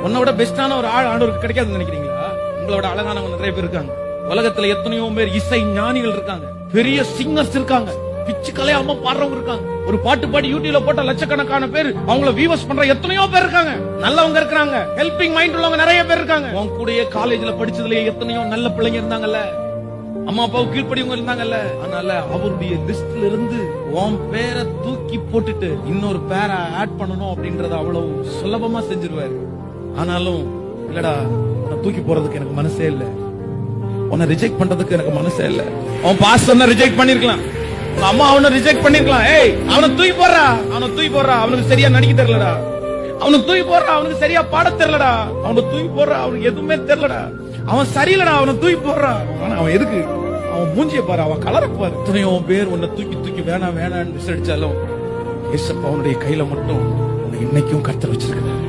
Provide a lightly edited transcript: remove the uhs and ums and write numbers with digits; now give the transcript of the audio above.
உன்னோட பெஸ்டான ஒரு ஆள் ஆண்டவருக்கு கிடைக்காதுன்னு நினைக்கிறீங்களா? உங்களோட அழகானவங்க நிறைய பேர் இருக்காங்க. உலகத்துல எத்தனையோ பேர் இசை ஞானிகள் இருக்காங்க, பெரிய சிங்கர்ஸ் இருக்காங்க, பிச்சு கலையாம பாடுறவங்க இருக்காங்க. ஒரு பாட்டு பாடி யூடியூப்ல போட்ட லட்சக்கணக்கான பேர் அவங்கள வியூவர்ஸ் பண்ற எத்தனையோ பேர் இருக்காங்க. நல்லவங்க இருக்காங்க, ஹெல்பிங் மைண்ட் உள்ளவங்க நிறைய பேர் இருக்காங்க. உன் கூடயே காலேஜ்ல படிச்சதுலயே எத்தனையோ நல்ல பிள்ளைங்க இருந்தாங்கல்ல, அம்மா அப்பாவுக்கு கீழ்ப்படியவங்க இருந்தாங்கல்ல. அதனால அவருடைய லிஸ்ட்ல இருந்து உன் பேரை தூக்கி போட்டுட்டு இன்னொரு பேரை ஆட் பண்ணணும் அப்படின்றத அவ்வளவு சுலபமா செஞ்சிருவாரு. ஆனாலும் இல்லடா, உன்னை தூக்கி போறதுக்கு எனக்கு மனசே இல்ல, உன்னை ரிஜெக்ட் பண்றதுக்கு எனக்கு மனசே இல்ல. அவன் பாஸ்டர் ரிஜெக்ட் பண்ணிருக்கலாம், உங்க அம்மா அவனை ரிஜெக்ட் பண்ணிருக்கலாம். ஏய், அவனை தூக்கி போடுறா, அவனை தூக்கி போடுறா, அவனுக்கு சரியா நடிக்க தெரியலடா, அவனுக்கு தூக்கி போடுறா, அவனுக்கு சரியா பாட தெரியலடா, அவனை தூக்கி போடுறா, அவனுக்கு எதுவுமே தெரியலடா, அவன் சரியில்லடா, அவனை தூக்கி போடுறா. அவன் எதுக்கு? அவன் மூஞ்சிய பாரு, அவன் கலரை பாரு. எத்தனையோ பேர் உன்னை தூக்கி தூக்கி வேணாம் வேணான்னு விசாரிச்சாலும் ஏசப்பா அவனுடைய கையில மட்டும் உன்னை இன்னைக்கும் கர்த்தர் வச்சிருக்கிறார்.